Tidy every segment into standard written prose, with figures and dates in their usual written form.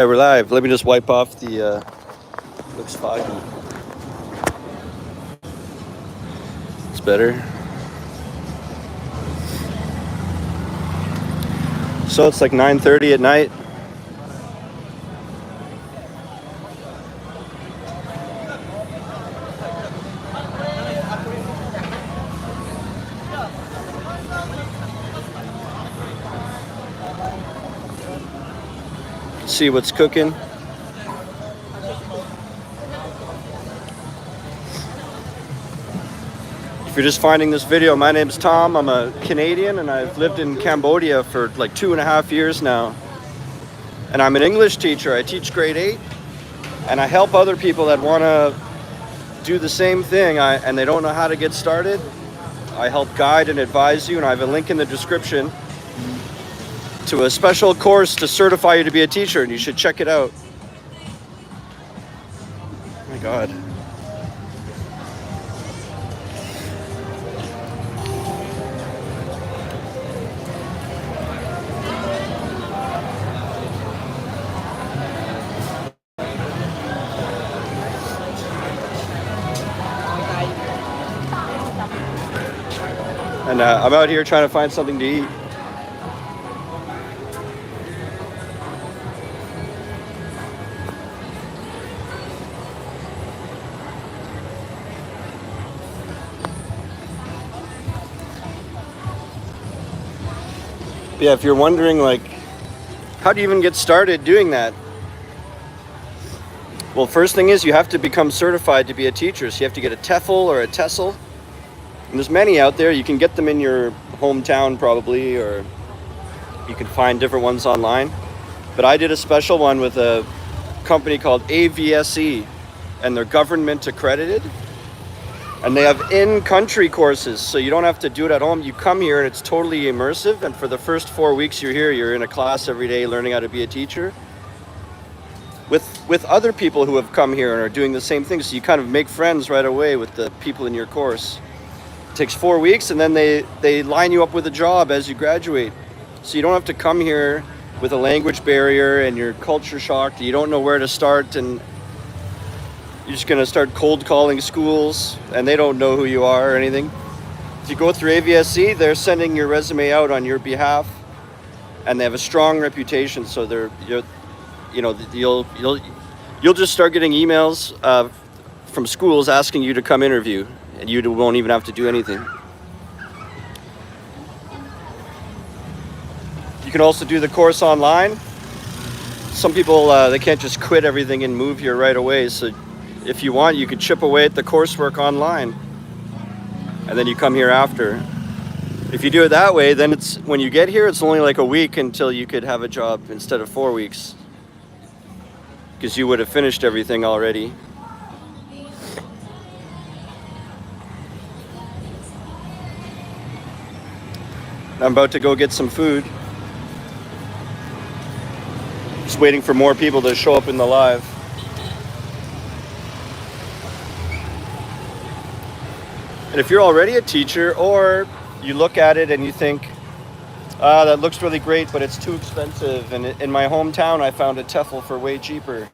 Yeah, we're live. Let me just wipe off the, looks foggy. It's better. So it's like 9:30 at night. See what's cooking. If you're just finding this video, my name's Tom. I'm a Canadian and I've lived in Cambodia for like 2.5 years now. And I'm an English teacher. I teach grade 8 and I help other people that want to do the same thing and they don't know how to get started. I help guide and advise you, and I have a link in the description to a special course to certify you to be a teacher, and you should check it out. Oh my God. And I'm out here trying to find something to eat. But yeah, if you're wondering, like, how do you even get started doing that? Well, first thing is you have to become certified to be a teacher. So you have to get a TEFL or a TESOL. And there's many out there. You can get them in your hometown probably, or you can find different ones online. But I did a special one with a company called AVSE, and they're government accredited. And they have in-country courses, so you don't have to do it at home. You come here and it's totally immersive, and for the first 4 weeks you're here, you're in a class every day learning how to be a teacher with other people who have come here and are doing the same thing. So you kind of make friends right away with the people in your course. It takes 4 weeks, and then they line you up with a job as you graduate. So you don't have to come here with a language barrier and you're culture shocked. You don't know where to start, and you're just gonna start cold calling schools and they don't know who you are or anything. If you go through AVSE, they're sending your resume out on your behalf, and they have a strong reputation. So you'll just start getting emails from schools asking you to come interview, and you won't even have to do anything. You can also do the course online. Some people, they can't just quit everything and move here right away. So if you want, you could chip away at the coursework online, and then you come here after. If you do it that way, then when you get here, it's only like a week until you could have a job instead of 4 weeks, because you would have finished everything already. I'm about to go get some food. Just waiting for more people to show up in the live. And if you're already a teacher, or you look at it and you think, that looks really great, but it's too expensive, and in my hometown I found a TEFL for way cheaper.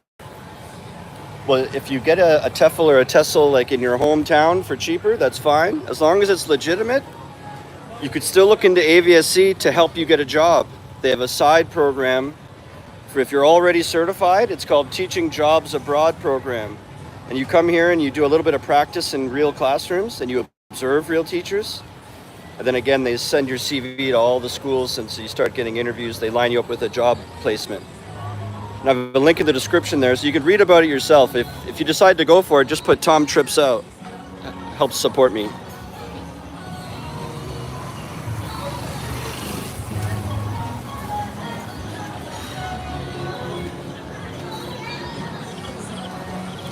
Well, if you get a TEFL or a TESOL like in your hometown for cheaper, that's fine. As long as it's legitimate, you could still look into AVSE to help you get a job. They have a side program for if you're already certified. It's called Teaching Jobs Abroad program. And you come here and you do a little bit of practice in real classrooms, and you observe real teachers. And then again, they send your CV to all the schools, and so you start getting interviews. They line you up with a job placement. And I have a link in the description there, so you can read about it yourself. If you decide to go for it, just put Tom Trips Out. It helps support me.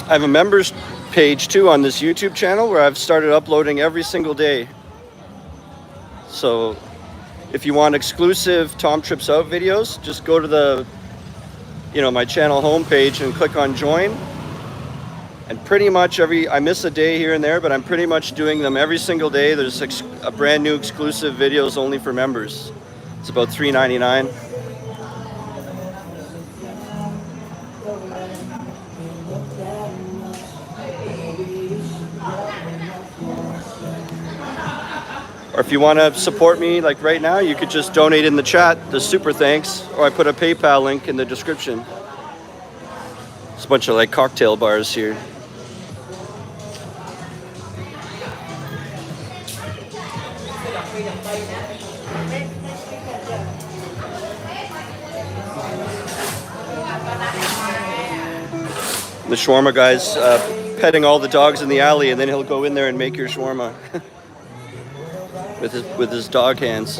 I have a members page too on this YouTube channel where I've started uploading every single day. So if you want exclusive Tom Trips Out videos, just go to my channel homepage and click on join. And pretty much I miss a day here and there, but I'm pretty much doing them every single day. There's a brand new exclusive videos only for members. It's about $3.99. Or if you want to support me, like right now, you could just donate in the chat, the super thanks, or I put a PayPal link in the description. It's a bunch of like cocktail bars here. The shawarma guy's petting all the dogs in the alley, and then he'll go in there and make your shawarma with his dog hands.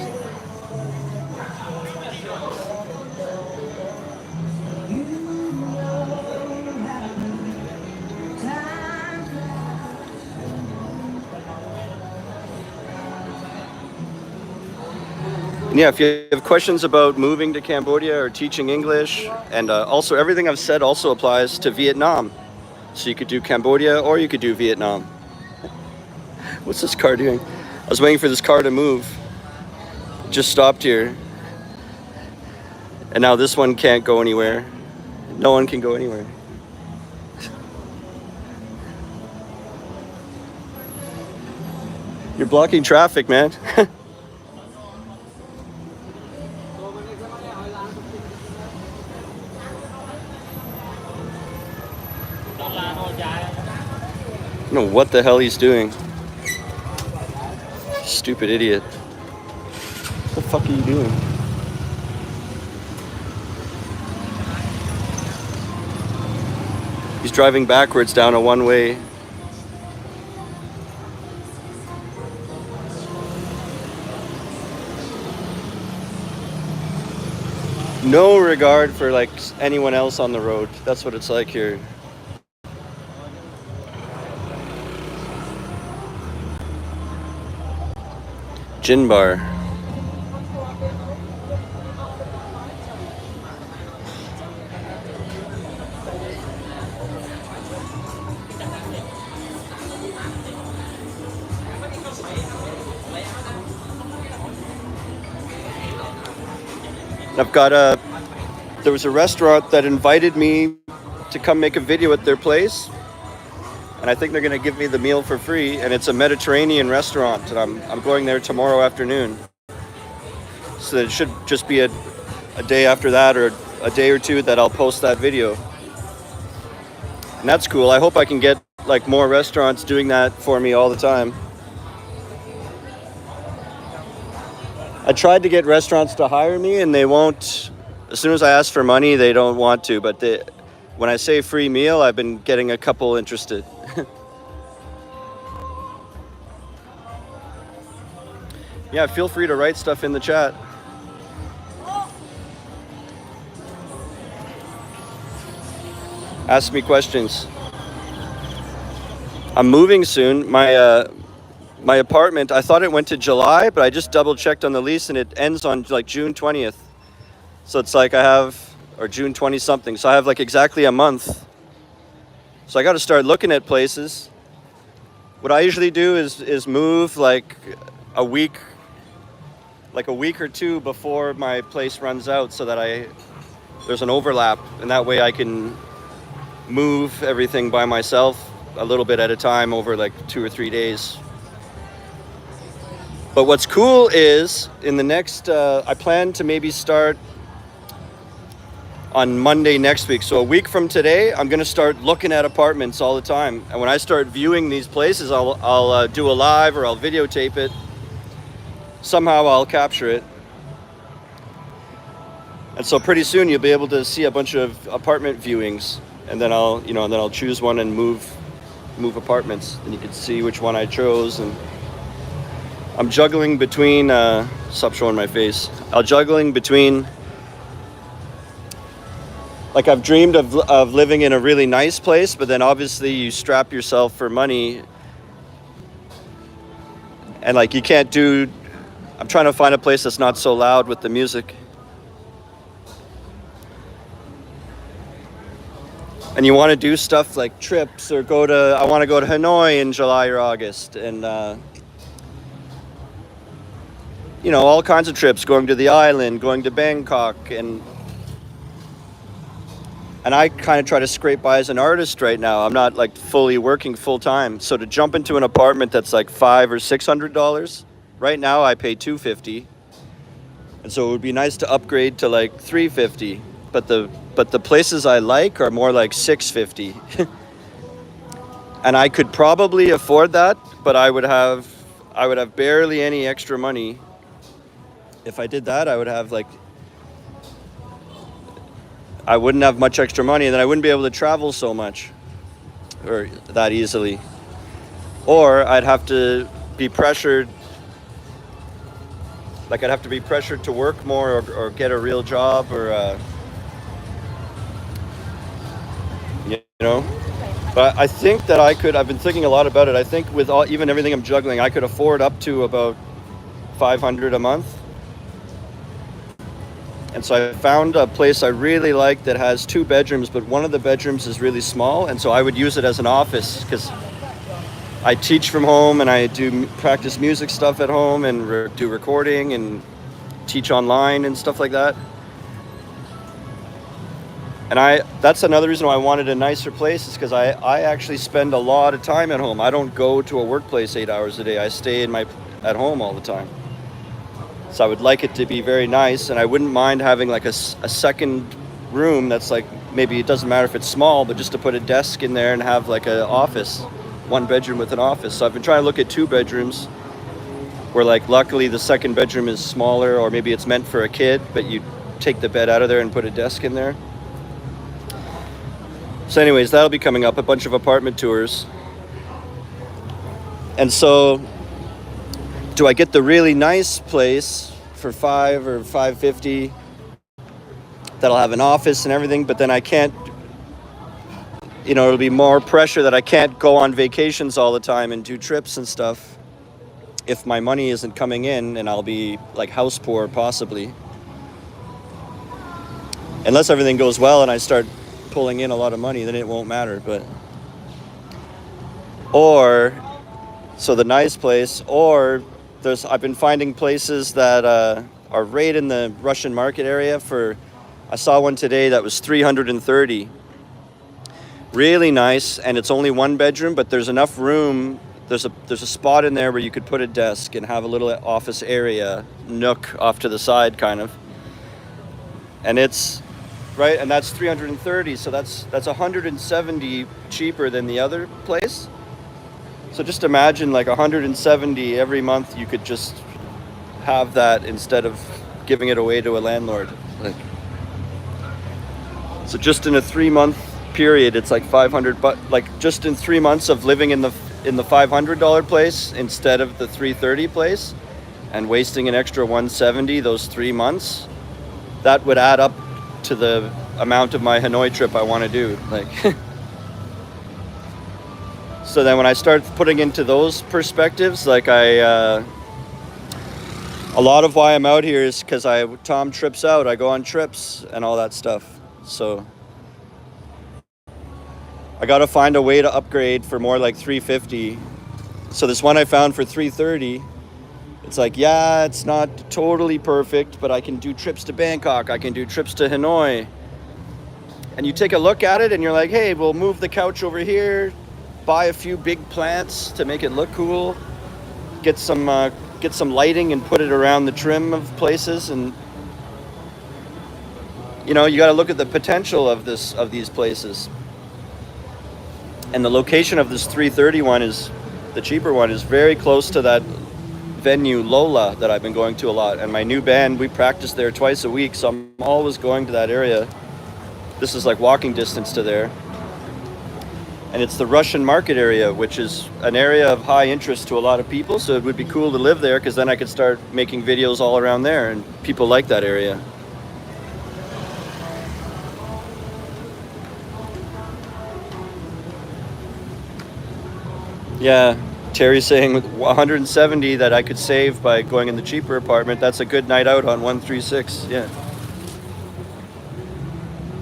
Yeah, if you have questions about moving to Cambodia or teaching English, and also everything I've said also applies to Vietnam. So you could do Cambodia or you could do Vietnam. What's this car doing? I was waiting for this car to move. It just stopped here. And now this one can't go anywhere. No one can go anywhere. You're blocking traffic, man. I don't know what the hell he's doing. Stupid idiot. What the fuck are you doing? He's driving backwards down a one-way. No regard for like anyone else on the road. That's what it's like here. Gin bar. I've got there was a restaurant that invited me to come make a video at their place. And I think they're gonna give me the meal for free, and it's a Mediterranean restaurant, and I'm going there tomorrow afternoon. So it should just be a day after that, or a day or two, that I'll post that video. And that's cool. I hope I can get like more restaurants doing that for me all the time. I tried to get restaurants to hire me, and they won't. As soon as I ask for money, they don't want to, but when I say free meal, I've been getting a couple interested. Yeah, feel free to write stuff in the chat. Ask me questions. I'm moving soon. My apartment, I thought it went to July, but I just double checked on the lease and it ends on like June 20th. So it's like or June 20 something. So I have like exactly a month. So I got to start looking at places. What I usually do is move like a week or two before my place runs out, so that there's an overlap, and that way I can move everything by myself a little bit at a time over like 2 or 3 days. But what's cool is in the next, I plan to maybe start on Monday next week. So a week from today, I'm gonna start looking at apartments all the time. And when I start viewing these places, I'll do a live, or I'll videotape it. Somehow I'll capture it. And so pretty soon you'll be able to see a bunch of apartment viewings, and then I'll choose one and move apartments, and you can see which one I chose. And I'm juggling between stop showing my face. I'm juggling between, like, I've dreamed of living in a really nice place, but then obviously you strap yourself for money, and like you can't do. I'm trying to find a place that's not so loud with the music. And you want to do stuff like trips, or I want to go to Hanoi in July or August, and all kinds of trips, going to the island, going to Bangkok, and I kind of try to scrape by as an artist right now. I'm not like fully working full time, so to jump into an apartment that's like $500 or $600, Right now I pay $250, and so it would be nice to upgrade to like $350. But the places I like are more like $650, and I could probably afford that, but I would have barely any extra money. If I did that, I would have like I wouldn't have much extra money, and then I wouldn't be able to travel so much or that easily. Or I'd have to be pressured, like I'd have to be pressured to work more or get a real job or, you know. But I think that I've been thinking a lot about it. I think with even everything I'm juggling, I could afford up to about $500 a month. And so I found a place I really like that has 2 bedrooms, but one of the bedrooms is really small. And so I would use it as an office because I teach from home and I do practice music stuff at home and do recording and teach online and stuff like that. And that's another reason why I wanted a nicer place, is because I actually spend a lot of time at home. I don't go to a workplace 8 hours a day. I stay at home all the time. So I would like it to be very nice, and I wouldn't mind having like a second room that's like, maybe it doesn't matter if it's small, but just to put a desk in there and have like an office, 1 bedroom with an office. So I've been trying to look at 2 bedrooms where like luckily the second bedroom is smaller, or maybe it's meant for a kid, but you take the bed out of there and put a desk in there. So anyways, that'll be coming up, a bunch of apartment tours. And so do I get the really nice place for $500 or $550 that'll have an office and everything, but then I can't, it'll be more pressure that I can't go on vacations all the time and do trips and stuff if my money isn't coming in, and I'll be like house poor possibly. Unless everything goes well and I start pulling in a lot of money, then it won't matter. So the nice place, or I've been finding places that are right in the Russian market area I saw one today that was $330. Really nice, and it's only 1 bedroom, but there's enough room. There's a spot in there where you could put a desk and have a little office area, nook off to the side kind of. And it's right, and that's $330, so that's $170 cheaper than the other place. So just imagine like $170 every month. You could just have that instead of giving it away to a landlord. So just in a 3-month period, it's like $500. But like just in 3 months of living in the $500 place instead of the $330 place, and wasting an extra $170 those 3 months, that would add up to the amount of my Hanoi trip I want to do. So then when I start putting into those perspectives, like a lot of why I'm out here is because Tom trips out. I go on trips and all that stuff. So I got to find a way to upgrade for more like $350. So this one I found for $330, it's like, yeah, it's not totally perfect, but I can do trips to Bangkok. I can do trips to Hanoi. And you take a look at it and you're like, hey, we'll move the couch over here, buy a few big plants to make it look cool, get some lighting and put it around the trim of places. And you got to look at the potential of these places. And the location of this 330 one is the cheaper one, is very close to that venue Lola that I've been going to a lot. And my new band, we practice there twice a week, so I'm always going to that area. This is like walking distance to there. And it's the Russian market area, which is an area of high interest to a lot of people. So it would be cool to live there, because then I could start making videos all around there, and people like that area. Yeah, Terry's saying with 170 that I could save by going in the cheaper apartment. That's a good night out on 136. Yeah.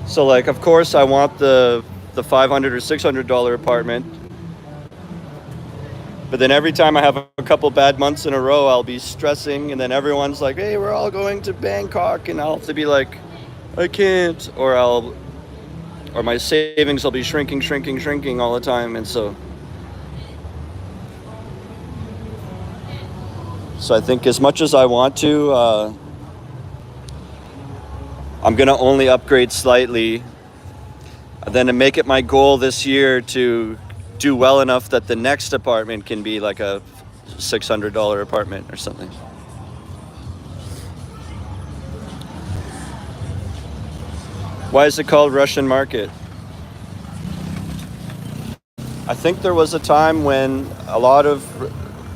So like, of course, I want the $500 or $600 apartment. But then every time I have a couple bad months in a row, I'll be stressing, and then everyone's like, hey, we're all going to Bangkok, and I'll have to be like, I can't, or my savings will be shrinking all the time. And so So I think as much as I want to, I'm gonna only upgrade slightly. Then to make it my goal this year to do well enough that the next apartment can be like a $600 apartment or something. Why is it called Russian market? I think there was a time when a lot of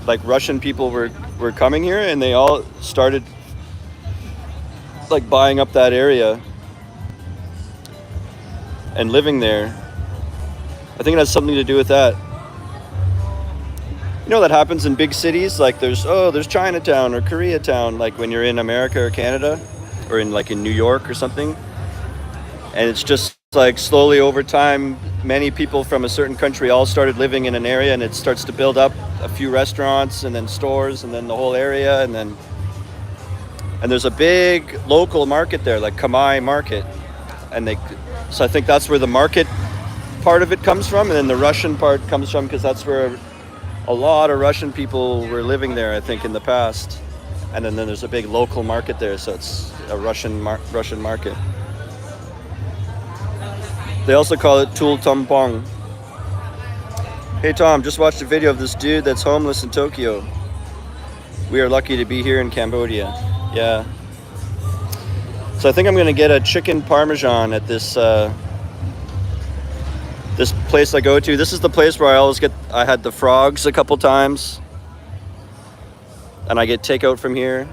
like Russian people were coming here, and they all started like buying up that area and living there. I think it has something to do with that. You know, that happens in big cities, like there's Chinatown or Koreatown, like when you're in America or Canada, or in New York or something. And it's just like slowly over time, many people from a certain country all started living in an area, and it starts to build up a few restaurants and then stores and then the whole area, and there's a big local market there, like Kamai market. So I think that's where the market part of it comes from, and then the Russian part comes from because that's where a lot of Russian people were living there, I think, in the past. And then there's a big local market there, so it's a Russian market. They also call it Tul Tompong. Hey Tom, just watched a video of this dude that's homeless in Tokyo. We are lucky to be here in Cambodia. Yeah. So I think I'm gonna get a chicken parmesan at this place I go to. This is the place where I had the frogs a couple times, and I get takeout from here.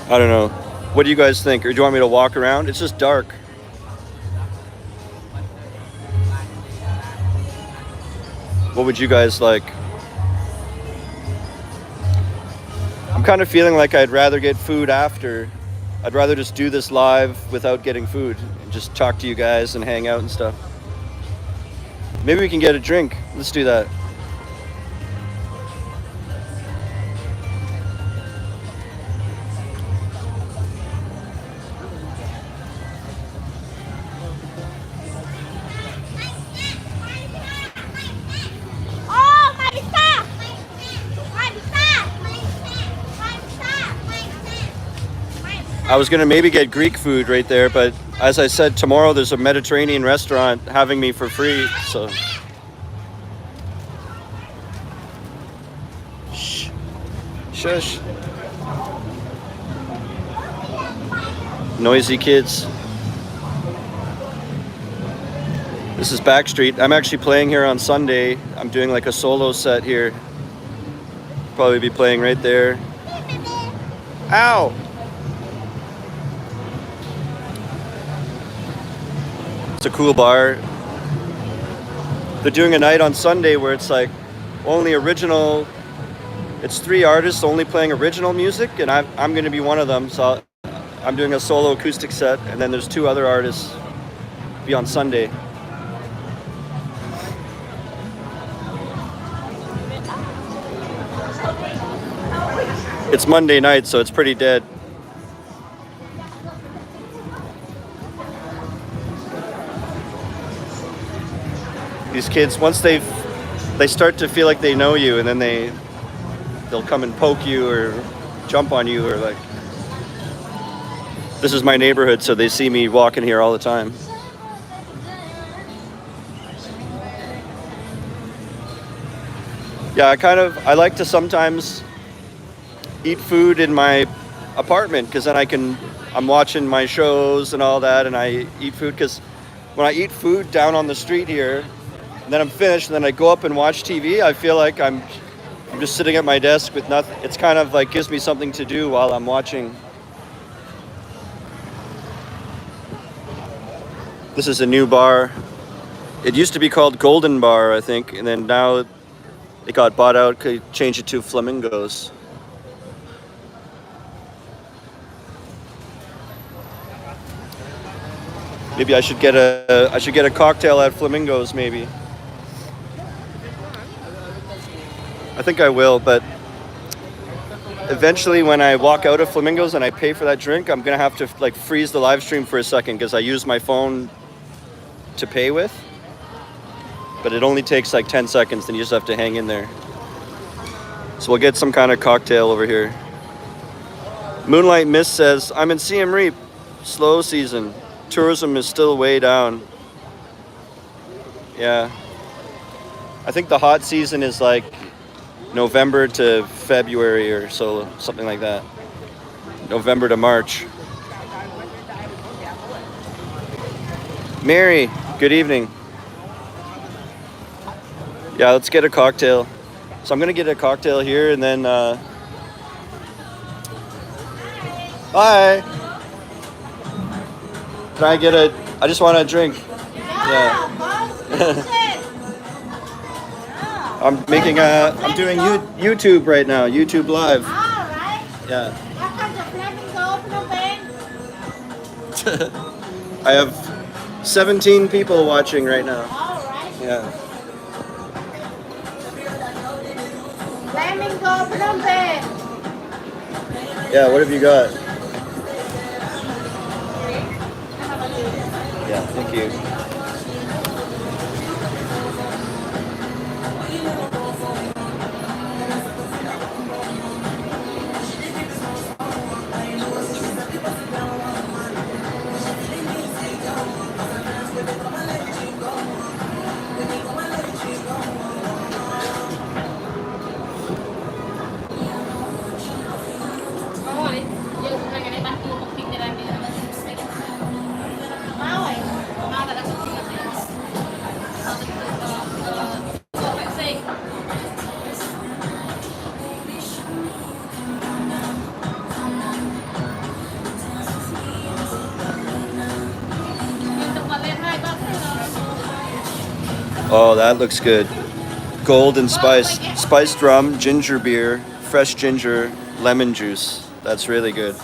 I don't know. What do you guys think? Or do you want me to walk around? It's just dark. What would you guys like? I'm kind of feeling like I'd rather get food after. I'd rather just do this live without getting food and just talk to you guys and hang out and stuff. Maybe we can get a drink. Let's do that. I was gonna maybe get Greek food right there, but as I said, tomorrow there's a Mediterranean restaurant having me for free, so. Shh. Shush. Noisy kids. This is Backstreet. I'm actually playing here on Sunday. I'm doing like a solo set here. Probably be playing right there. Ow! It's a cool bar. They're doing a night on Sunday where it's like only original. It's 3 artists only playing original music, and I'm going to be one of them. So I'm doing a solo acoustic set, and then there's 2 other artists be on Sunday. It's Monday night, so it's pretty dead. These kids, once they start to feel like they know you, and then they'll come and poke you or jump on you, or like, this is my neighborhood, so they see me walking here all the time. Yeah, I like to sometimes eat food in my apartment, because then I'm watching my shows and all that, and I eat food, because when I eat food down on the street here, and then I'm finished, and then I go up and watch TV, I feel like I'm just sitting at my desk with nothing. It's kind of like gives me something to do while I'm watching. This is a new bar. It used to be called Golden Bar, I think, and then now it got bought out, changed it to Flamingos. Maybe I should get a cocktail at Flamingos, maybe. I think I will, but eventually when I walk out of Flamingos and I pay for that drink, I'm gonna have to like freeze the live stream for a second, because I use my phone to pay with. but it only takes like 10 seconds, then you just have to hang in there. So we'll get some kind of cocktail over here. Moonlight Mist says, I'm in Siem Reap, slow season. Tourism is still way down. Yeah. I think the hot season is like November to February or so, something like that. November to March. Mary, good evening. Yeah, let's get a cocktail. So I'm gonna get a cocktail here and then hi. Can I get I just want a drink. Yeah. I'm doing YouTube right now, YouTube Live. Yeah. I have 17 people watching right now. Yeah. Yeah, what have you got? Yeah, thank you. Oh, that looks good. Gold and spiced rum, ginger beer, fresh ginger, lemon juice. That's really good.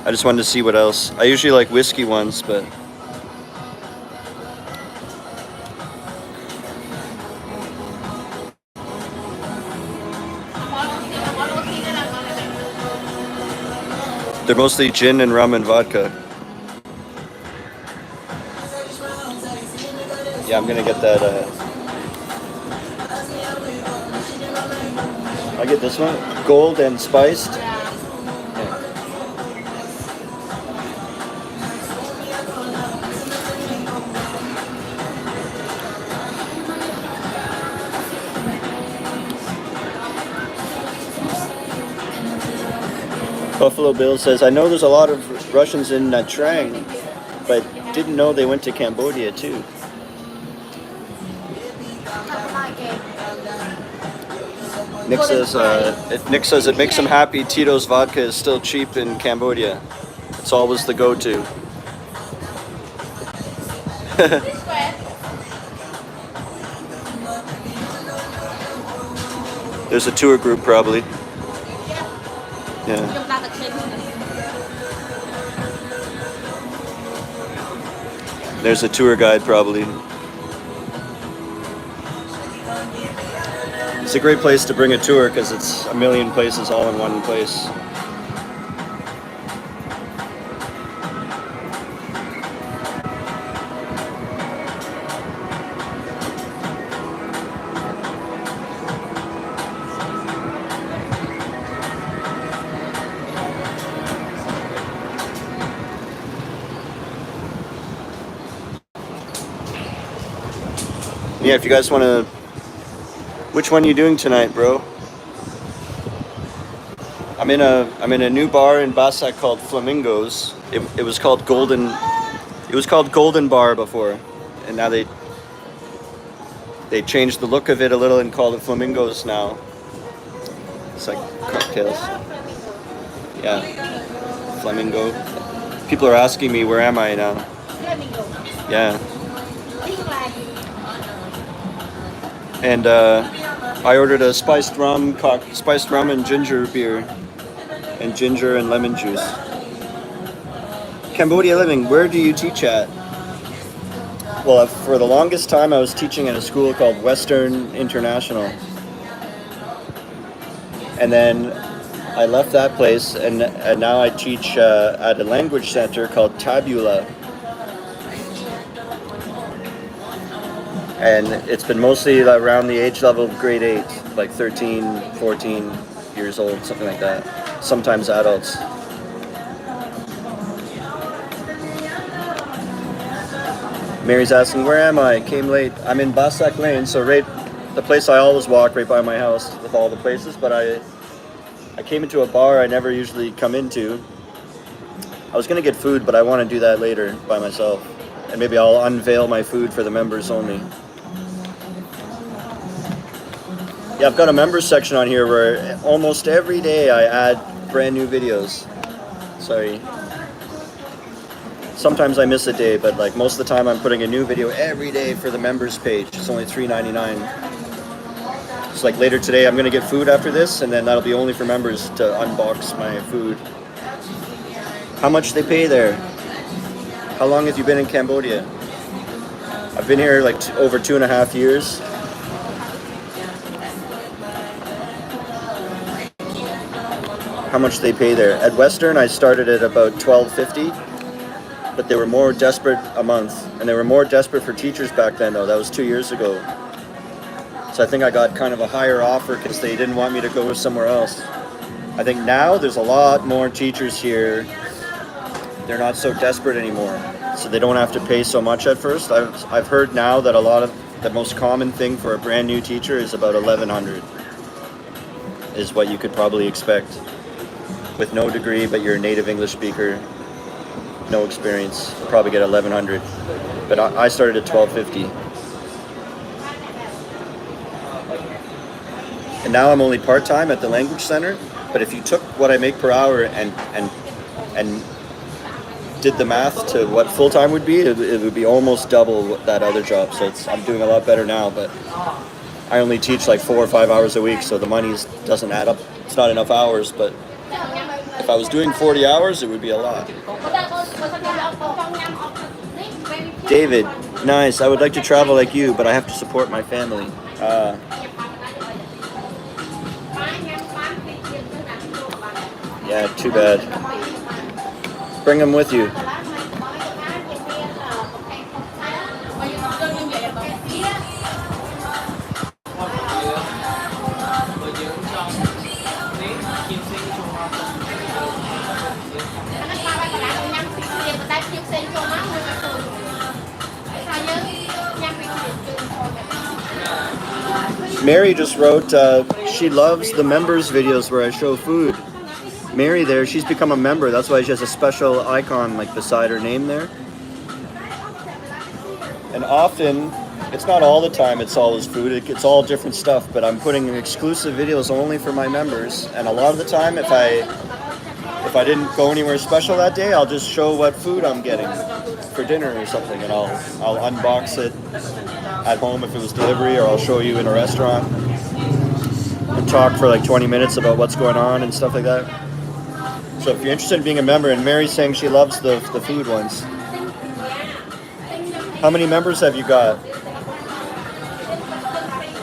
I just wanted to see what else. I usually like whiskey ones, but they're mostly gin and rum and vodka. Yeah, I'm gonna get that. I'll get this one, gold and spiced. Buffalo Bill says, I know there's a lot of Russians in Nha Trang, but didn't know they went to Cambodia too. Nick says it makes him happy Tito's vodka is still cheap in Cambodia. It's always the go-to. There's a tour group probably. Yeah. There's a tour guide probably. It's a great place to bring a tour because it's a million places all in one place. Yeah, if you guys want to... Which one are you doing tonight, bro? I'm in a new bar in Basak called Flamingos. It was called Golden. It was called Golden Bar before, and now they changed the look of it a little and called it Flamingos now. It's like cocktails. Yeah, Flamingo. People are asking me where am I now? Yeah. And I ordered a spiced rum and ginger beer, and ginger and lemon juice. Cambodia Living, where do you teach at? Well, for the longest time I was teaching at a school called Western International. And then I left that place and now I teach at a language center called Tabula. And it's been mostly around the age level of grade 8, like 13, 14 years old, something like that. Sometimes adults. Mary's asking, where am I? Came late. I'm in Basak Lane, so right the place I always walk right by my house with all the places, but I came into a bar I never usually come into. I was gonna get food, but I want to do that later by myself. And maybe I'll unveil my food for the members only. Yeah, I've got a members section on here where almost every day I add brand new videos. Sorry. Sometimes I miss a day, but like most of the time I'm putting a new video every day for the members page. It's only $3.99. So like later today I'm gonna get food after this, and then that'll be only for members to unbox my food. How much they pay there? How long have you been in Cambodia? I've been here like over 2.5 years. How much they pay there? At Western I started at about $12.50, but they were more desperate a month, and they were more desperate for teachers back then though. That was 2 years ago. So I think I got kind of a higher offer because they didn't want me to go somewhere else. I think now there's a lot more teachers here. They're not so desperate anymore, so they don't have to pay so much at first. I've heard now that a lot of the most common thing for a brand new teacher is about 1,100 is what you could probably expect with no degree, but you're a native English speaker, no experience. You'll probably get 1,100, but I started at $12.50. And now I'm only part-time at the language center, but if you took what I make per hour and did the math to what full-time would be, it would be almost double that other job. So I'm doing a lot better now, but I only teach like 4 or 5 hours a week, so the money doesn't add up. It's not enough hours, but if I was doing 40 hours, it would be a lot. David, nice. I would like to travel like you, but I have to support my family. Yeah, too bad. Bring them with you. Mary just wrote, she loves the members videos where I show food. Mary there, she's become a member. That's why she has a special icon like beside her name there. And often, it's not all the time it's always food, it's all different stuff, but I'm putting exclusive videos only for my members. And a lot of the time, if I didn't go anywhere special that day, I'll just show what food I'm getting for dinner or something, and I'll unbox it at home if it was delivery, or I'll show you in a restaurant and talk for like 20 minutes about what's going on and stuff like that. So if you're interested in being a member, and Mary's saying she loves the food ones. How many members have you got?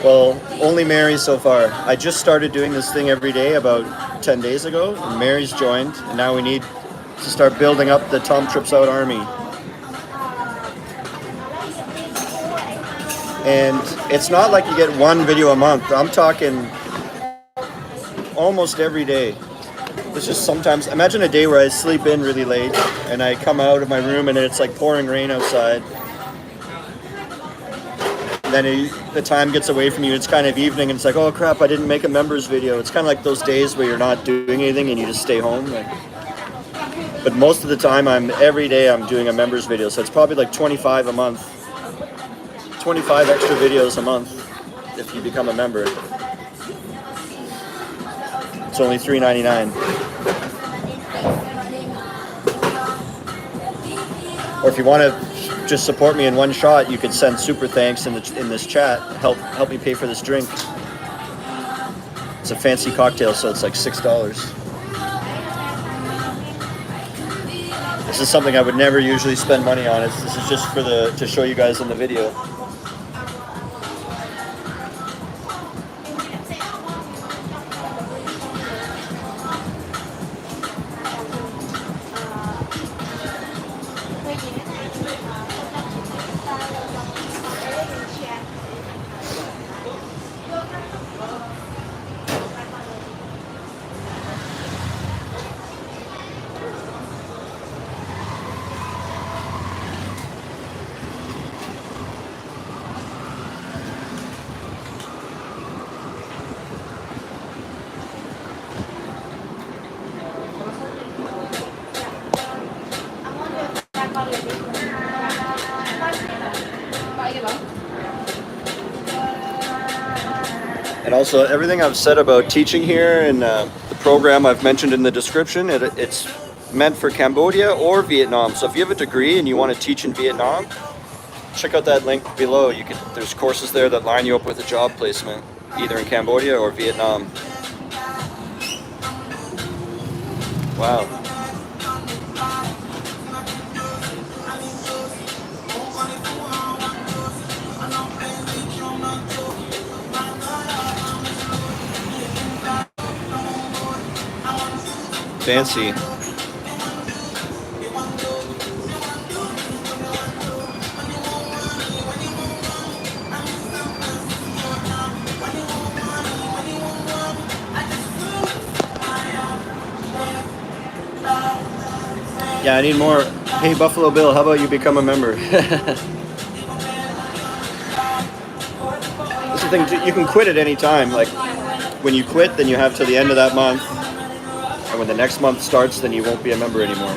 Well, only Mary so far. I just started doing this thing every day about 10 days ago, and Mary's joined, and now we need to start building up the Tom Trips Out army. And it's not like you get one video a month. I'm talking almost every day. It's just sometimes, imagine a day where I sleep in really late and I come out of my room and it's like pouring rain outside. And then the time gets away from you, it's kind of evening and it's like, oh crap, I didn't make a members video. It's kind of like those days where you're not doing anything and you just stay home. But most of the time, every day I'm doing a members video. So it's probably like 25 a month. 25 extra videos a month if you become a member. It's only $3.99. Or if you want to just support me in one shot, you could send super thanks in this chat. Help me pay for this drink. It's a fancy cocktail, so it's like $6. This is something I would never usually spend money on. This is just to show you guys in the video. Also, everything I've said about teaching here and the program I've mentioned in the description, it's meant for Cambodia or Vietnam. So if you have a degree and you want to teach in Vietnam, check out that link below. There's courses there that line you up with a job placement, either in Cambodia or Vietnam. Wow. Fancy. Yeah, I need more. Hey, Buffalo Bill, how about you become a member? That's the thing, you can quit at any time. Like, when you quit, then you have till the end of that month. And when the next month starts, then you won't be a member anymore.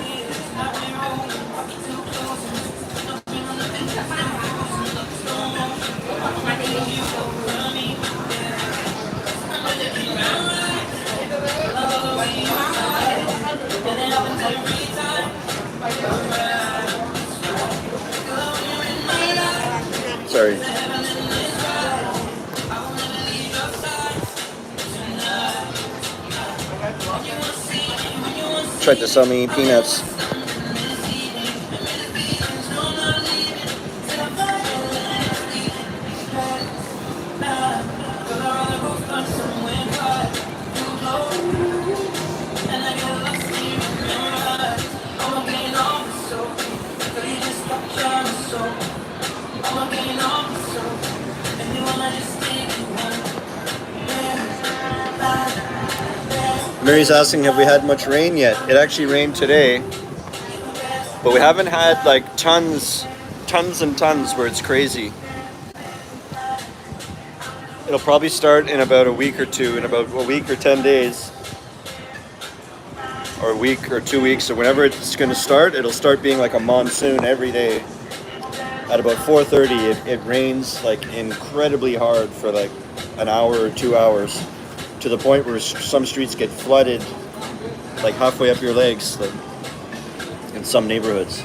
Sorry. Tried to sell me peanuts. Mary's asking, have we had much rain yet? It actually rained today, but we haven't had like tons and tons where it's crazy. It'll probably start in about a week or two, in about a week or 10 days, or a week or 2 weeks, or whenever it's going to start, it'll start being like a monsoon every day. At about 4:30, it rains like incredibly hard for like an hour or 2 hours, to the point where some streets get flooded like halfway up your legs, like in some neighborhoods.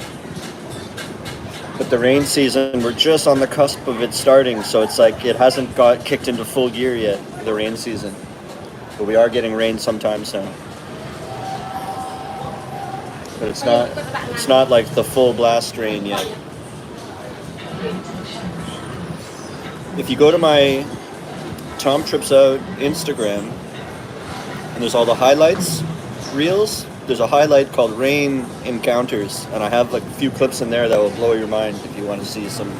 But the rain season, we're just on the cusp of it starting, so it's like it hasn't got kicked into full gear yet, the rain season. But we are getting rain sometimes now. But it's not like the full blast rain yet. If you go to my Tom Trips Out Instagram, and there's all the highlights, reels, there's a highlight called Rain Encounters, and I have like a few clips in there that will blow your mind if you want to see some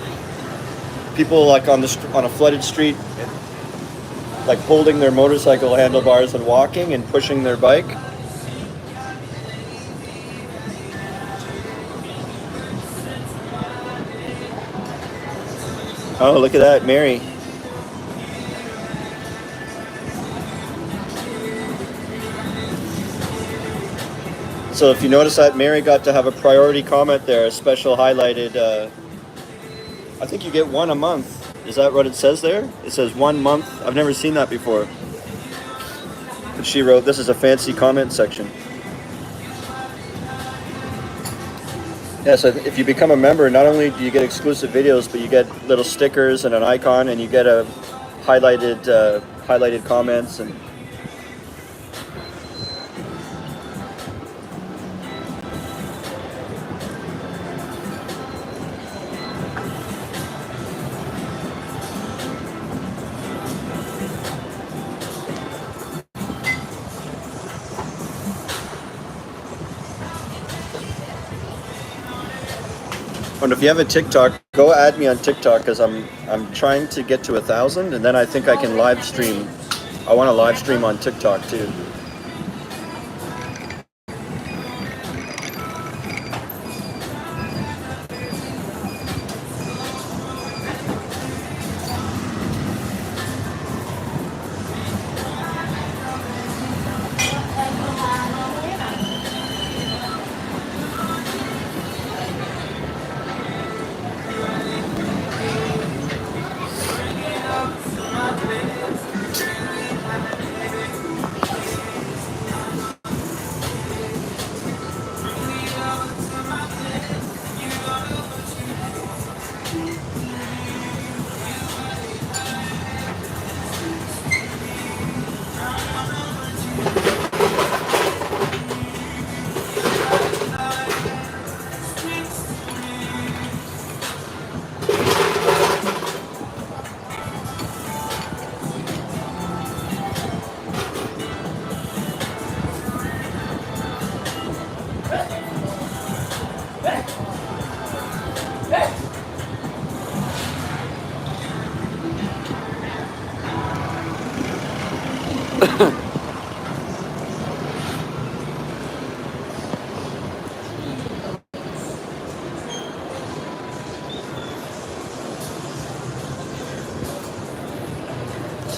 people like on a flooded street, like holding their motorcycle handlebars and walking and pushing their bike. Oh, look at that, Mary. So if you notice that, Mary got to have a priority comment there, a special highlighted, I think you get one a month. Is that what it says there? It says 1 month. I've never seen that before. But she wrote, this is a fancy comment section. Yeah, so if you become a member, not only do you get exclusive videos, but you get little stickers and an icon, and you get a highlighted comments. And and if you have a TikTok, go add me on TikTok, because I'm trying to get to 1,000, and then I think I can live stream. I want to live stream on TikTok too.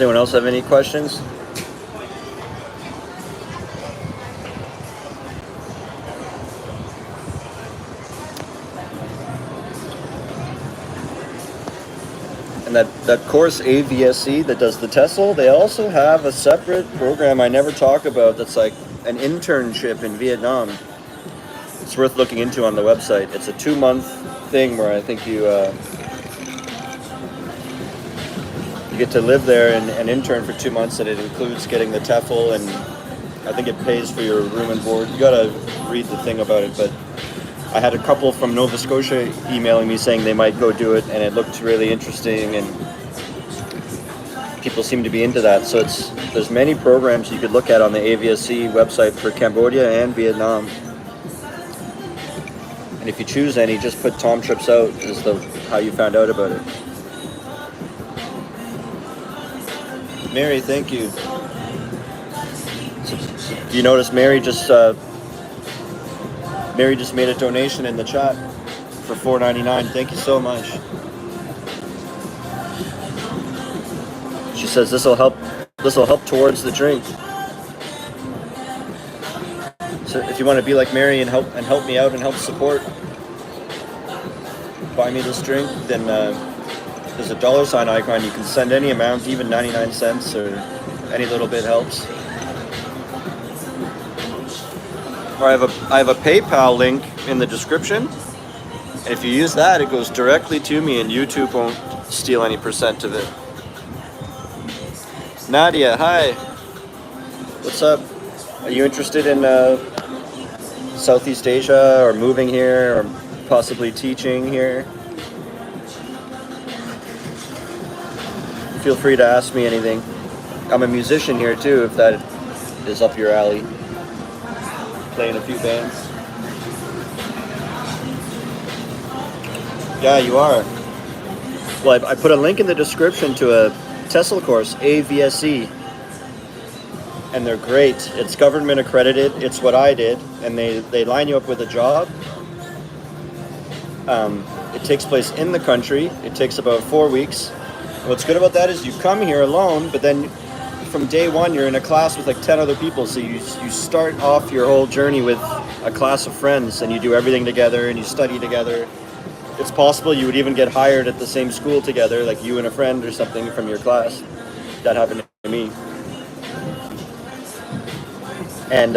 Does anyone else have any questions? And that course AVSE that does the TESOL, they also have a separate program I never talk about that's like an internship in Vietnam. It's worth looking into on the website. It's a 2-month thing where I think you get to live there and intern for 2 months, and it includes getting the TEFL, and I think it pays for your room and board. You gotta read the thing about it, but I had a couple from Nova Scotia emailing me saying they might go do it, and it looked really interesting, and people seem to be into that. So there's many programs you could look at on the AVSE website for Cambodia and Vietnam. And if you choose any, just put Tom Trips Out as how you found out about it. Mary, thank you. So, you notice Mary just made a donation in the chat for $4.99. Thank you so much. She says this will help towards the drink. So if you want to be like Mary and help me out and help support, buy me this drink, then there's a $ icon. You can send any amount, even 99 cents, or any little bit helps. Or I have a PayPal link in the description, and if you use that, it goes directly to me, and YouTube won't steal any percent of it. Nadia, hi. What's up? Are you interested in Southeast Asia, or moving here, or possibly teaching here? Feel free to ask me anything. I'm a musician here too, if that is up your alley. Playing a few bands. Yeah, you are. Well, I put a link in the description to a TESOL course, AVSE, and they're great. It's government accredited. It's what I did, and they line you up with a job. It takes place in the country. It takes about 4 weeks. What's good about that is you come here alone, but then from day one you're in a class with like 10 other people, so you start off your whole journey with a class of friends, and you do everything together and you study together. It's possible you would even get hired at the same school together, like you and a friend or something from your class. That happened to me. And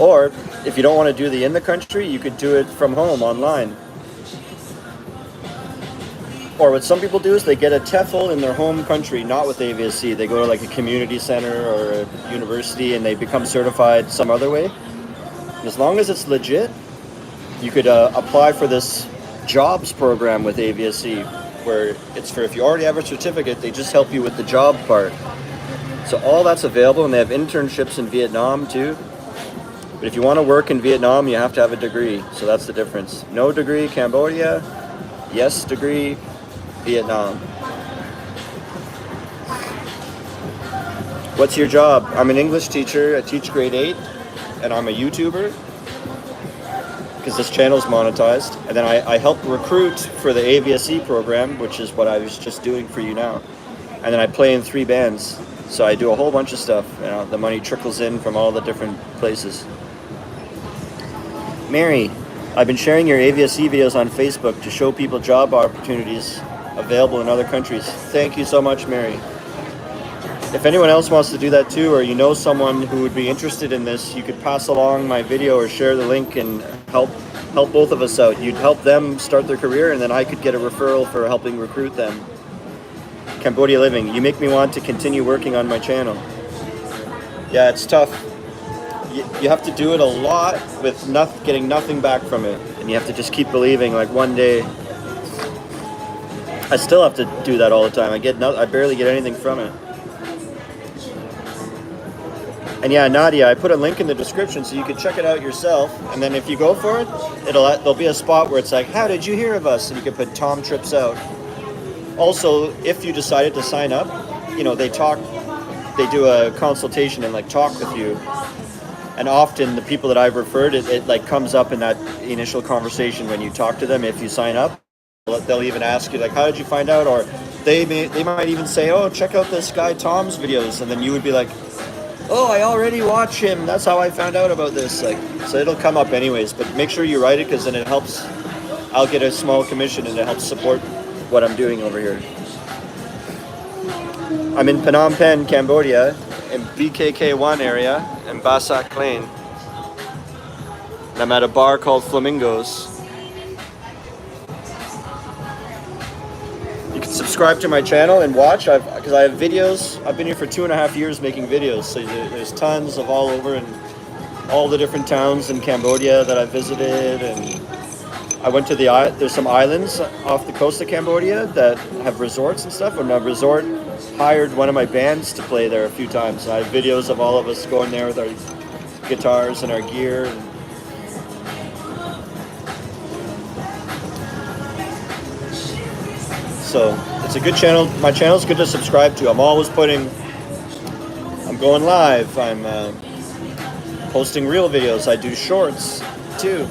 or if you don't want to do the in the country, you could do it from home online. Or what some people do is they get a TEFL in their home country, not with AVSE. They go to like a community center or a university and they become certified some other way. As long as it's legit, you could apply for this jobs program with AVSE, where it's for if you already have a certificate, they just help you with the job part. So all that's available, and they have internships in Vietnam too. But if you want to work in Vietnam, you have to have a degree. So that's the difference. No degree, Cambodia. Yes degree, Vietnam. What's your job? I'm an English teacher. I teach grade 8, and I'm a YouTuber because this channel's monetized. And then I help recruit for the AVSE program, which is what I was just doing for you now. And then I play in 3 bands. So I do a whole bunch of stuff. You know, the money trickles in from all the different places. Mary, I've been sharing your AVSE videos on Facebook to show people job opportunities available in other countries. Thank you so much, Mary. If anyone else wants to do that too, or you know someone who would be interested in this, you could pass along my video or share the link and help both of us out. You'd help them start their career, and then I could get a referral for helping recruit them. Cambodia Living, you make me want to continue working on my channel. Yeah, it's tough. You have to do it a lot with getting nothing back from it, and you have to just keep believing, like one day. I still have to do that all the time. I barely get anything from it. And yeah, Nadia, I put a link in the description so you can check it out yourself. And then if you go for it, there'll be a spot where it's like, how did you hear of us? And you can put Tom Trips Out. Also, if you decided to sign up, you know, they do a consultation and like talk with you. And often the people that I've referred, it like comes up in that initial conversation when you talk to them. If you sign up, they'll even ask you like, how did you find out? Or they might even say, oh, check out this guy Tom's videos, and then you would be like, oh, I already watch him. That's how I found out about this. Like, so it'll come up anyways. But make sure you write it, because then it helps. I'll get a small commission, and it helps support what I'm doing over here. I'm in Phnom Penh, Cambodia, in BKK1 area, in Basak Lane. And I'm at a bar called Flamingos. You can subscribe to my channel and watch, because I have videos. I've been here for 2.5 years making videos, so there's tons of all over, and all the different towns in Cambodia that I visited. And I went to there's some islands off the coast of Cambodia that have resorts and stuff, and a resort hired one of my bands to play there a few times. I have videos of all of us going there with our guitars and our gear. So it's a good channel. My channel's good to subscribe to. I'm always I'm going live. I'm posting real videos. I do shorts too.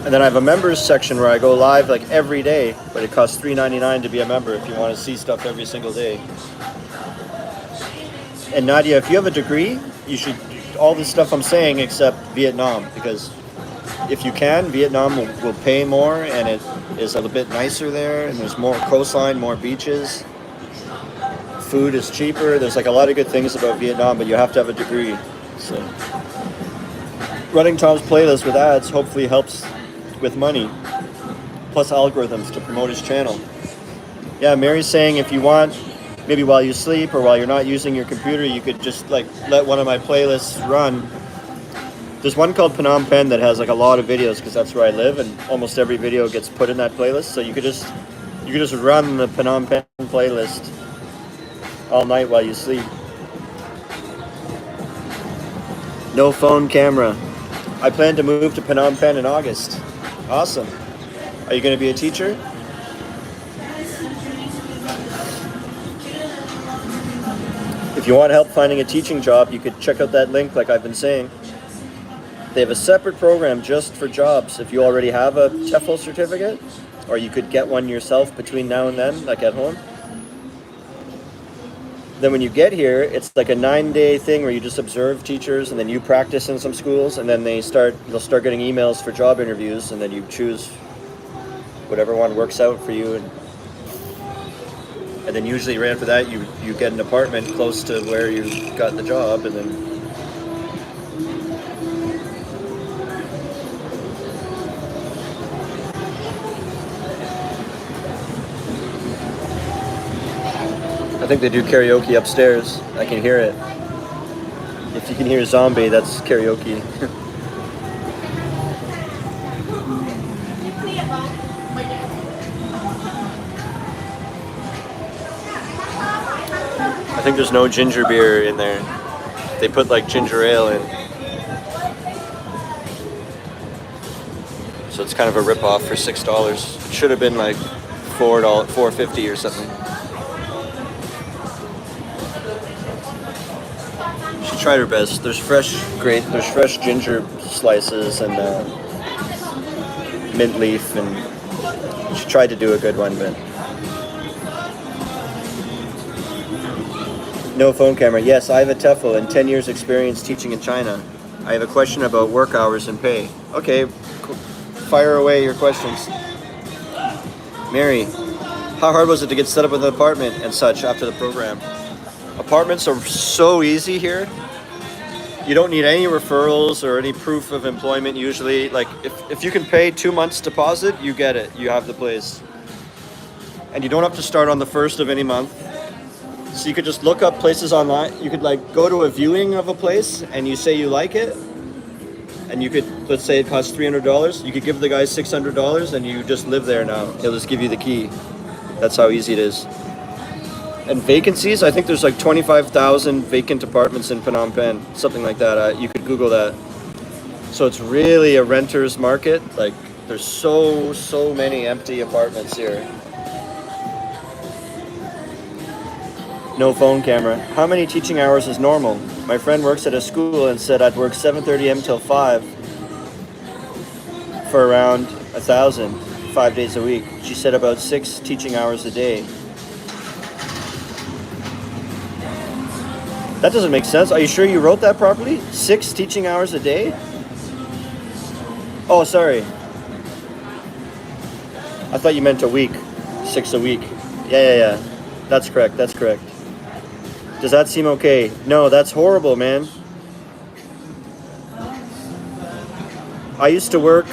And then I have a members section where I go live like every day, but it costs $3.99 to be a member if you want to see stuff every single day. And Nadia, if you have a degree, you should do all this stuff I'm saying except Vietnam, because if you can, Vietnam will pay more, and it is a little bit nicer there, and there's more coastline, more beaches. Food is cheaper. There's like a lot of good things about Vietnam, but you have to have a degree. So running Tom's playlist with ads hopefully helps with money, plus algorithms to promote his channel. Yeah, Mary's saying if you want, maybe while you sleep or while you're not using your computer, you could just like let one of my playlists run. There's one called Phnom Penh that has like a lot of videos, because that's where I live, and almost every video gets put in that playlist. So you could just run the Phnom Penh playlist all night while you sleep. No phone camera. I plan to move to Phnom Penh in August. Awesome. Are you going to be a teacher? If you want help finding a teaching job, you could check out that link like I've been saying. They have a separate program just for jobs. If you already have a TEFL certificate, or you could get one yourself between now and then, like at home. Then when you get here, it's like a 9-day thing where you just observe teachers, and then you practice in some schools, and then they'll start getting emails for job interviews, and then you choose whatever one works out for you. And then usually right after that, you get an apartment close to where you got the job, and then I think they do karaoke upstairs. I can hear it. If you can hear Zombie, that's karaoke. I think there's no ginger beer in there. They put like ginger ale in. So it's kind of a rip-off for $6. It should have been like $4.50 or something. She tried her best. There's fresh ginger slices and mint leaf, and she tried to do a good one, but no phone camera. Yes, I have a TEFL and 10 years experience teaching in China. I have a question about work hours and pay. Okay, fire away your questions. Mary, how hard was it to get set up with an apartment and such after the program? Apartments are so easy here. You don't need any referrals or any proof of employment usually. Like if you can pay 2 months deposit, you get it. You have the place. And you don't have to start on the 1st of any month. So you could just look up places online. You could like go to a viewing of a place and you say you like it. And you could, let's say it costs $300. You could give the guy $600 and you just live there now. He'll just give you the key. That's how easy it is. And vacancies, I think there's like 25,000 vacant apartments in Phnom Penh, something like that. You could Google that. So it's really a renter's market. Like there's so many empty apartments here. No phone camera. How many teaching hours is normal? My friend works at a school and said I'd work 7:30 a.m. till 5 for around 1,000. 5 days a week. She said about 6 teaching hours a day. That doesn't make sense. Are you sure you wrote that properly? 6 teaching hours a day? Oh, sorry. I thought you meant a week. 6 a week. Yeah. That's correct. Does that seem okay? No, that's horrible, man. I used to work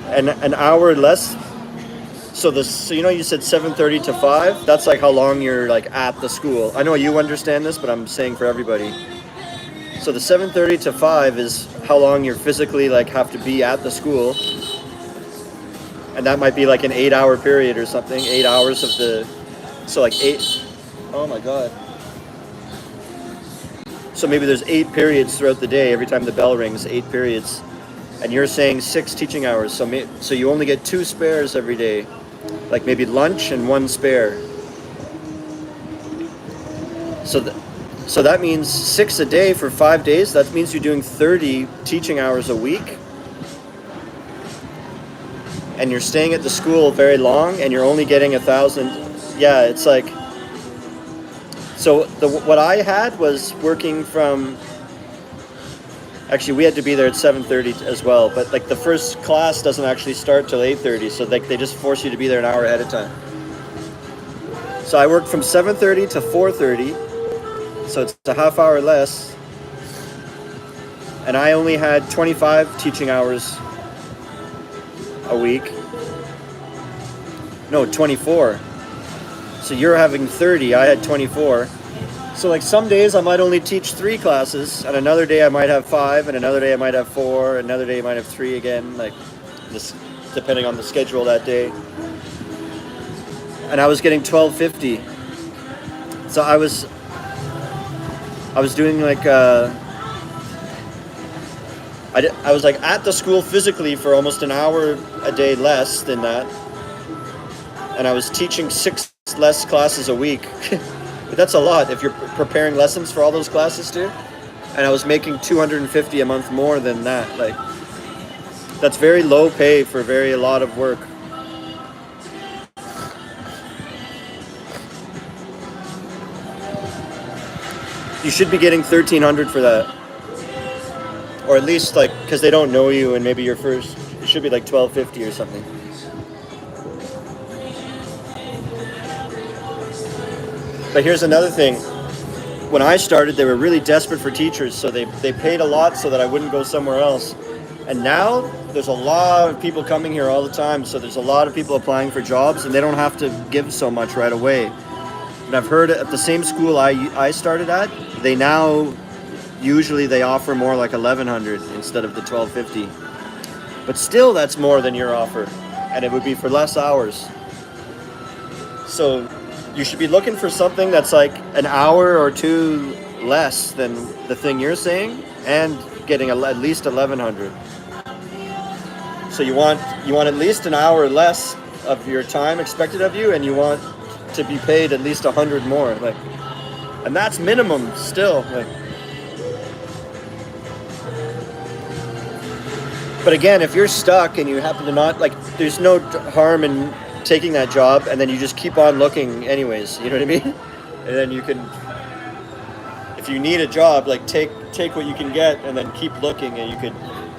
an hour less. So you said 7:30 to 5. That's like how long you're like at the school. I know you understand this, but I'm saying for everybody. So the 7:30 to 5 is how long you're physically like have to be at the school. And that might be like an 8-hour period or something. 8 hours of so like 8. Oh my God. So maybe there's 8 periods throughout the day. Every time the bell rings, 8 periods. And you're saying 6 teaching hours. So you only get 2 spares every day. Like maybe lunch and 1 spare. So that means 6 a day for 5 days. That means you're doing 30 teaching hours a week. And you're staying at the school very long and you're only getting 1,000. Yeah, it's like, so what I had was working from, actually we had to be there at 7:30 as well, but like the first class doesn't actually start till 8:30, so they just force you to be there an hour ahead of time. So I worked from 7:30 to 4:30, so it's a half hour less, and I only had 25 teaching hours a week. No, 24. So you're having 30, I had 24. So like some days I might only teach 3 classes, and another day I might have 5, and another day I might have 4, another day I might have 3 again, like this, depending on the schedule that day. And I was getting $12.50. So I was doing like I was like at the school physically for almost an hour a day less than that. And I was teaching 6 less classes a week. But that's a lot if you're preparing lessons for all those classes too. And I was making $250 a month more than that. Like, that's very low pay for a lot of work. You should be getting $1,300 for that. Or at least like, because they don't know you and maybe you're first, it should be like $12.50 or something. But here's another thing. When I started, they were really desperate for teachers, so they paid a lot so that I wouldn't go somewhere else. And now there's a lot of people coming here all the time, so there's a lot of people applying for jobs, and they don't have to give so much right away. And I've heard at the same school I started at, they now usually they offer more like $1,100 instead of the $12.50. But still, that's more than your offer, and it would be for less hours. So you should be looking for something that's like an hour or 2 less than the thing you're saying, and getting at least $1,100. So you want at least an hour less of your time expected of you, and you want to be paid at least $100 more. Like, and that's minimum still. Like, but again, if you're stuck and you happen to not like, there's no harm in taking that job, and then you just keep on looking anyways, you know what I mean? And then you can, if you need a job, like take what you can get and then keep looking, and you could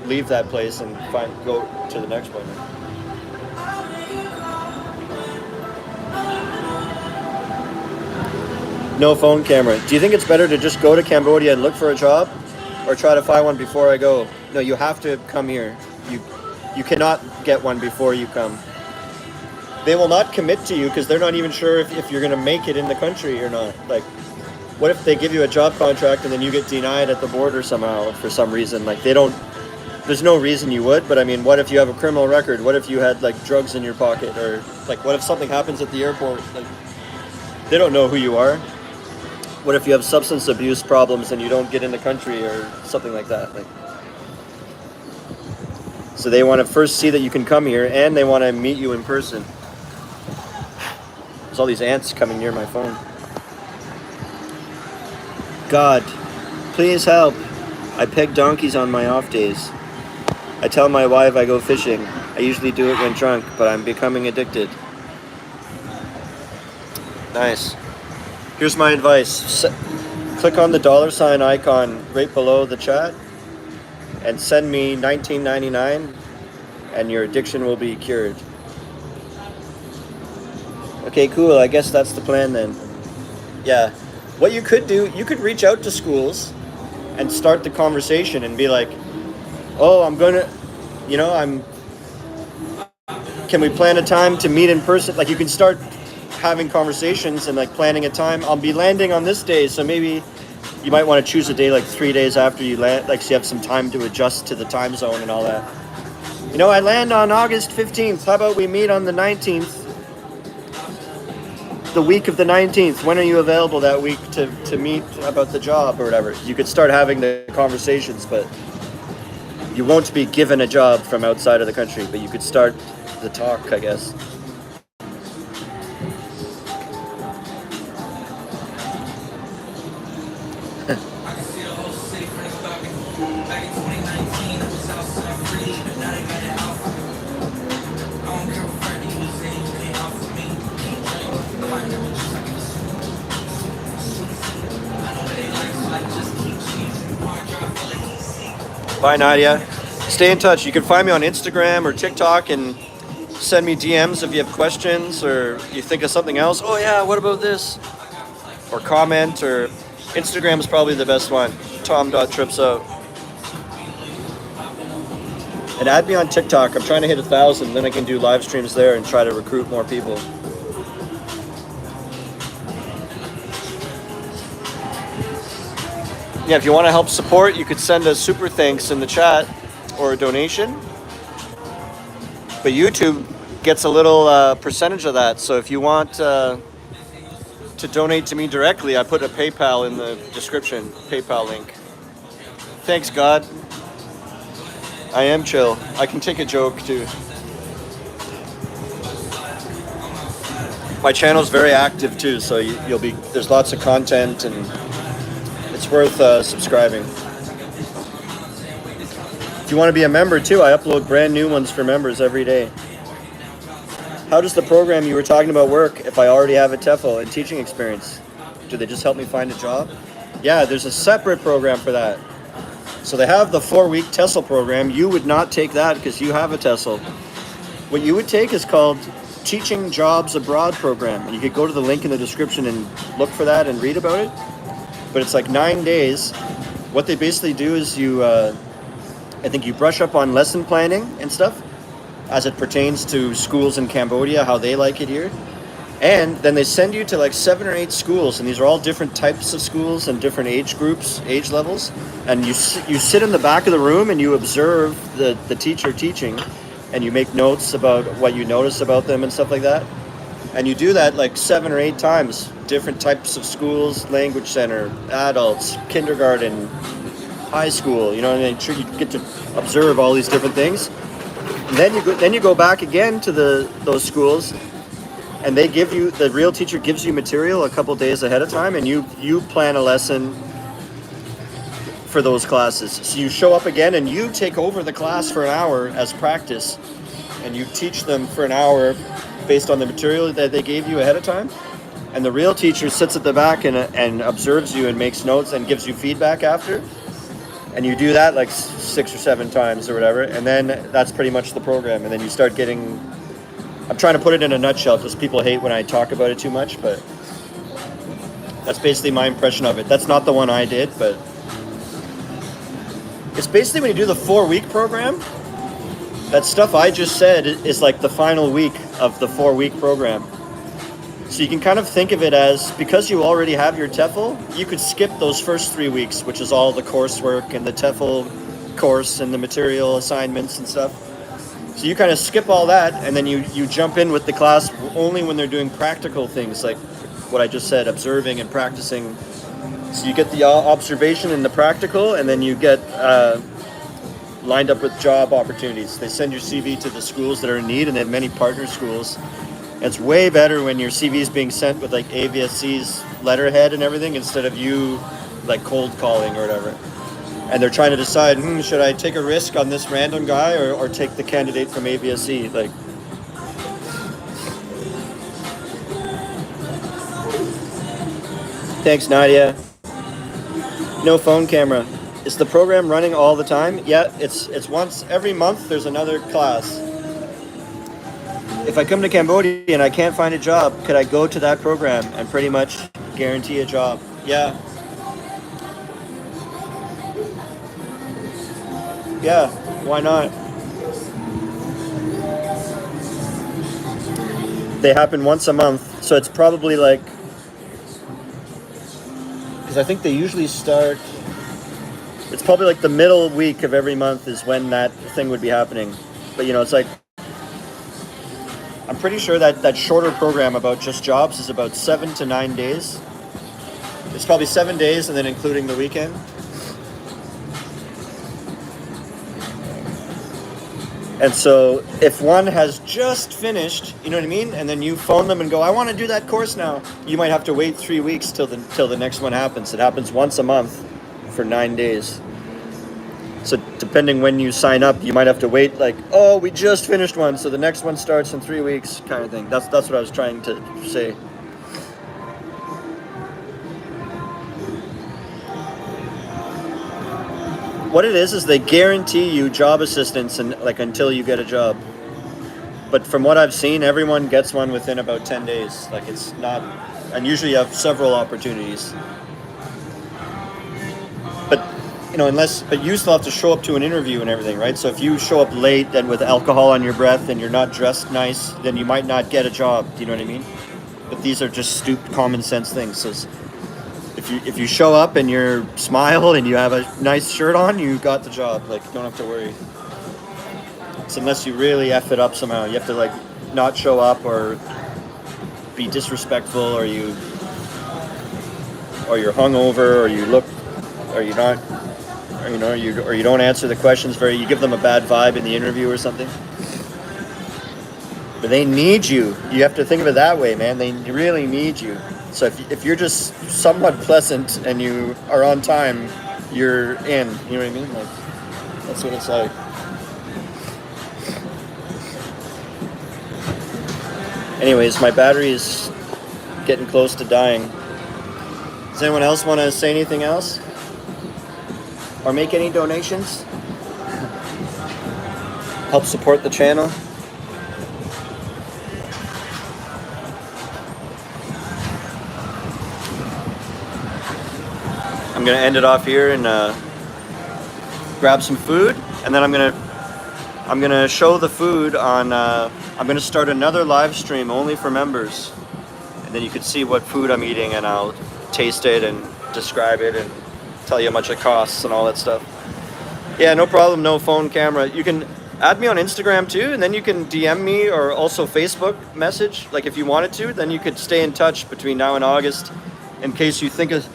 leave that place and go to the next one. No phone camera. Do you think it's better to just go to Cambodia and look for a job, or try to find one before I go? No, you have to come here. You cannot get one before you come. They will not commit to you because they're not even sure if you're going to make it in the country or not. Like, what if they give you a job contract and then you get denied at the border somehow for some reason? Like, there's no reason you would, but I mean, what if you have a criminal record? What if you had like drugs in your pocket? Or like, what if something happens at the airport? Like, they don't know who you are. What if you have substance abuse problems and you don't get in the country or something like that? Like, so they want to first see that you can come here, and they want to meet you in person. There's all these ants coming near my phone. God, please help. I peg donkeys on my off days. I tell my wife I go fishing, I usually do it when drunk, but I'm becoming addicted. Nice. Here's my advice. Click on the $ icon right below the chat and send me $19.99 and your addiction will be cured. Okay, cool. I guess that's the plan then. Yeah. What you could do, you could reach out to schools and start the conversation and be like, oh, can we plan a time to meet in person? Like, you can start having conversations and like planning a time. I'll be landing on this day, so maybe you might want to choose a day like 3 days after you land, like so you have some time to adjust to the time zone and all that. I land on August 15th. How about we meet on the 19th? The week of the 19th. When are you available that week to meet about the job or whatever? You could start having the conversations, but you won't be given a job from outside of the country, but you could start the talk, I guess. Bye, Nadia. Stay in touch. You can find me on Instagram or TikTok and send me DMs if you have questions or you think of something else. Oh yeah, what about this? Or comment, or Instagram is probably the best one. Tom.tripsout. And add me on TikTok. I'm trying to hit 1,000, then I can do live streams there and try to recruit more people. Yeah, if you want to help support, you could send a super thanks in the chat or a donation. But YouTube gets a little percentage of that. So if you want to donate to me directly, I put a PayPal in the description, PayPal link. Thanks, God. I am chill. I can take a joke too. My channel's very active too, so there's lots of content and it's worth subscribing. If you want to be a member too, I upload brand new ones for members every day. How does the program you were talking about work if I already have a TEFL and teaching experience? Do they just help me find a job? Yeah, there's a separate program for that. So they have the 4-week TESOL program. You would not take that because you have a TESOL. What you would take is called Teaching Jobs Abroad program. And you could go to the link in the description and look for that and read about it. But it's like 9 days. What they basically do is I think you brush up on lesson planning and stuff as it pertains to schools in Cambodia, how they like it here. And then they send you to like 7 or 8 schools, and these are all different types of schools and different age groups, age levels. And you sit in the back of the room and you observe the teacher teaching, and you make notes about what you notice about them and stuff like that. And you do that like 7 or 8 times. Different types of schools, language center, adults, kindergarten, high school. You get to observe all these different things. And then you go back again to those schools, and the real teacher gives you material a couple days ahead of time, and you plan a lesson for those classes. So you show up again and you take over the class for an hour as practice, and you teach them for an hour based on the material that they gave you ahead of time. And the real teacher sits at the back and observes you and makes notes and gives you feedback after. And you do that like 6 or 7 times or whatever, and then that's pretty much the program. And then you start getting, I'm trying to put it in a nutshell because people hate when I talk about it too much, but that's basically my impression of it. That's not the one I did, but it's basically when you do the 4-week program, that stuff I just said is like the final week of the 4-week program. So you can kind of think of it as, because you already have your TEFL, you could skip those first 3 weeks, which is all the coursework and the TEFL course and the material assignments and stuff. So you kind of skip all that, and then you jump in with the class only when they're doing practical things, like what I just said, observing and practicing. So you get the observation and the practical, and then you get lined up with job opportunities. They send your CV to the schools that are in need, and they have many partner schools. It's way better when your CV is being sent with like AVSE's letterhead and everything, instead of you like cold calling or whatever. and they're trying to decide, should I take a risk on this random guy or take the candidate from AVSE? Like, thanks, Nadia. No phone camera. Is the program running all the time? Yeah, it's once every month. There's another class. If I come to Cambodia and I can't find a job, could I go to that program and pretty much guarantee a job? Yeah. Yeah, why not? They happen once a month, so it's probably like, because I think they usually start, it's probably like the middle week of every month is when that thing would be happening. But it's like, I'm pretty sure that shorter program about just jobs is about 7 to 9 days. It's probably 7 days and then including the weekend. And so if one has just finished, you know what I mean? And then you phone them and go, I want to do that course now. You might have to wait 3 weeks till the next one happens. It happens once a month for 9 days. So depending when you sign up, you might have to wait like, oh, we just finished one, so the next one starts in 3 weeks kind of thing. That's what I was trying to say. What it is they guarantee you job assistance and like until you get a job. But from what I've seen, everyone gets one within about 10 days. Like it's not, and usually you have several opportunities. But but you still have to show up to an interview and everything, right? So if you show up late and with alcohol on your breath and you're not dressed nice, then you might not get a job. Do you know what I mean? But these are just stupid common sense things. So if you show up and you smile and you have a nice shirt on, you got the job. Like, you don't have to worry. It's unless you really F it up somehow. You have to like not show up or be disrespectful or you're hungover or you look or you're not or you don't answer the questions you give them a bad vibe in the interview or something. But they need you. You have to think of it that way, man. They really need you. So if you're just somewhat pleasant and you are on time, you're in. You know what I mean? Like, that's what it's like. Anyways, my battery is getting close to dying. Does anyone else want to say anything else? Or make any donations? Help support the channel? I'm gonna end it off here and grab some food, and then I'm gonna show the food on. I'm gonna start another live stream only for members, and then you can see what food I'm eating, and I'll taste it and describe it and tell you how much it costs and all that stuff. Yeah, no problem. No phone camera. You can add me on Instagram too, and then you can DM me or also Facebook message. Like if you wanted to, then you could stay in touch between now and August, in case you think of.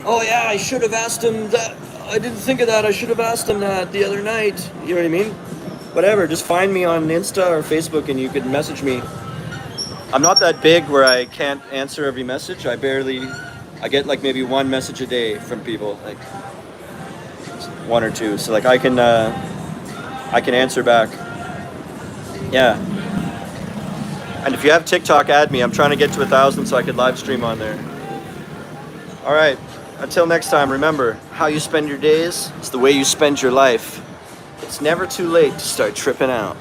Oh yeah, I should have asked him that. I didn't think of that. I should have asked him that the other night. You know what I mean? Whatever, just find me on Insta or Facebook and you could message me. I'm not that big where I can't answer every message. I get like maybe one message a day from people, like one or two. So like I can answer back. Yeah. And if you have TikTok, add me. I'm trying to get to 1,000 so I could live stream on there. All right. Until next time, remember, how you spend your days is the way you spend your life. It's never too late to start tripping out.